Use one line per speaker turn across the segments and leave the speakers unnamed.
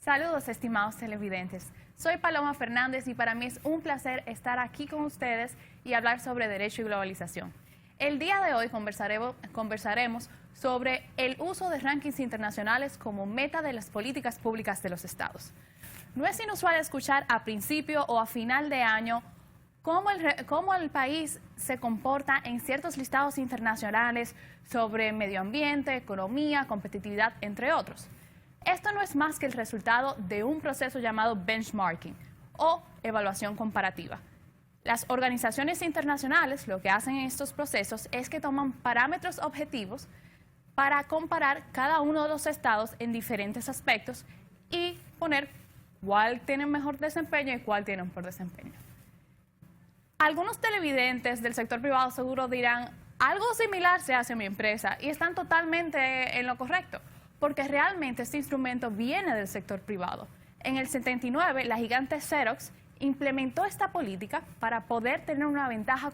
Saludos, estimados televidentes. Soy Paloma Fernández y para mí es un placer estar aquí con ustedes y hablar sobre derecho y globalización. El día de hoy conversaremos sobre el uso de rankings internacionales como meta de las políticas públicas de los estados. No es inusual escuchar a principio o a final de año cómo el país se comporta en ciertos listados internacionales sobre medio ambiente, economía, competitividad, entre otros. Esto no es más que el resultado de un proceso llamado benchmarking o evaluación comparativa. Las organizaciones internacionales lo que hacen en estos procesos es que toman parámetros objetivos para comparar cada uno de los estados en diferentes aspectos y poner cuál tiene mejor desempeño y cuál tiene un peor desempeño. Algunos televidentes del sector privado seguro dirán, algo similar se hace en mi empresa, y están totalmente en lo correcto, porque realmente este instrumento viene del sector privado. En el 79, la gigante Xerox implementó esta política para poder tener una ventaja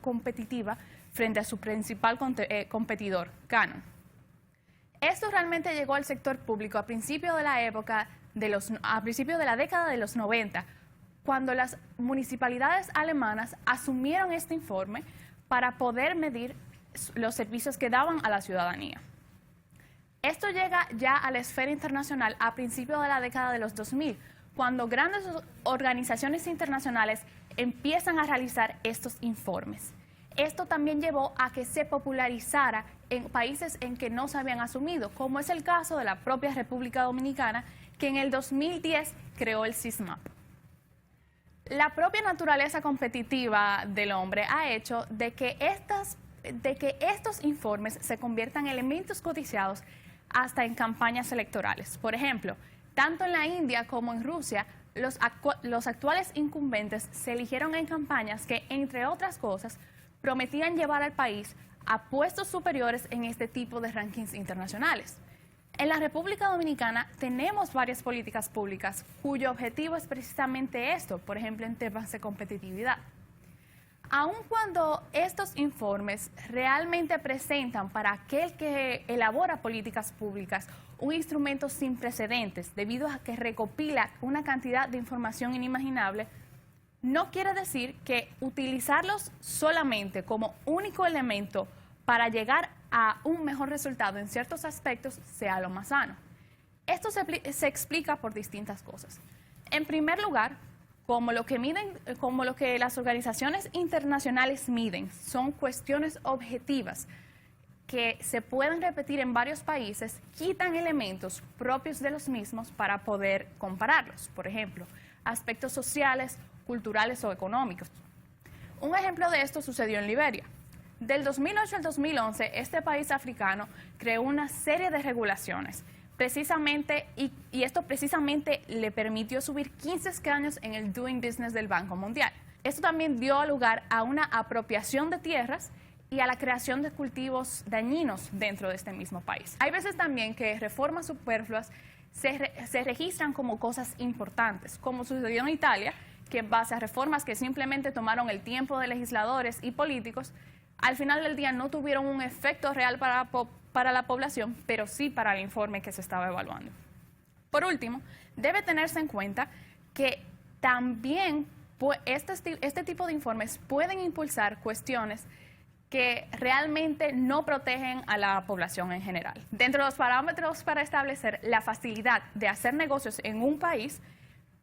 competitiva frente a su principal competidor, Canon. Esto realmente llegó al sector público a principios de la década de los 90, cuando las municipalidades alemanas asumieron este informe para poder medir los servicios que daban a la ciudadanía. Esto llega ya a la esfera internacional a principios de la década de los 2000, cuando grandes organizaciones internacionales empiezan a realizar estos informes. Esto también llevó a que se popularizara en países en que no se habían asumido, como es el caso de la propia República Dominicana, que en el 2010 creó el SISMAP. La propia naturaleza competitiva del hombre ha hecho de que estos informes se conviertan en elementos codiciados hasta en campañas electorales. Por ejemplo, tanto en la India como en Rusia, los actuales incumbentes se eligieron en campañas que, entre otras cosas, prometían llevar al país a puestos superiores en este tipo de rankings internacionales. En la República Dominicana tenemos varias políticas públicas cuyo objetivo es precisamente esto, por ejemplo, en temas de competitividad. Aun cuando estos informes realmente presentan para aquel que elabora políticas públicas un instrumento sin precedentes debido a que recopila una cantidad de información inimaginable, no quiere decir que utilizarlos solamente como único elemento para llegar a un mejor resultado en ciertos aspectos sea lo más sano. Esto se explica por distintas cosas. En primer lugar, como lo que las organizaciones internacionales miden son cuestiones objetivas que se pueden repetir en varios países, quitan elementos propios de los mismos para poder compararlos. Por ejemplo, aspectos sociales, culturales o económicos. Un ejemplo de esto sucedió en Liberia. Del 2008 al 2011, este país africano creó una serie de regulaciones, y esto precisamente le permitió subir 15 escaños en el Doing Business del Banco Mundial. Esto también dio lugar a una apropiación de tierras y a la creación de cultivos dañinos dentro de este mismo país. Hay veces también que reformas superfluas se registran como cosas importantes, como sucedió en Italia, que en base a reformas que simplemente tomaron el tiempo de legisladores y políticos, al final del día no tuvieron un efecto real para la población, pero sí para el informe que se estaba evaluando. Por último, debe tenerse en cuenta que también este tipo de informes pueden impulsar cuestiones que realmente no protegen a la población en general. Dentro de los parámetros para establecer la facilidad de hacer negocios en un país,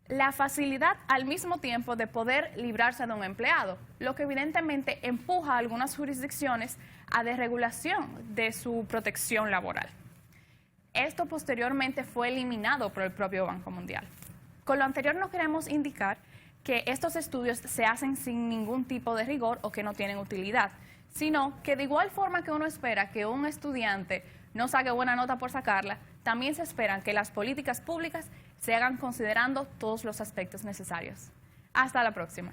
la facilidad al mismo tiempo de poder librarse de un empleado, lo que evidentemente empuja a algunas jurisdicciones a desregulación de su protección laboral. Esto posteriormente fue eliminado por el propio Banco Mundial. Con lo anterior no queremos indicar que estos estudios se hacen sin ningún tipo de rigor o que no tienen utilidad, sino que de igual forma que uno espera que un estudiante no saque buena nota por sacarla, también se espera que las políticas públicas se hagan considerando todos los aspectos necesarios. Hasta la próxima.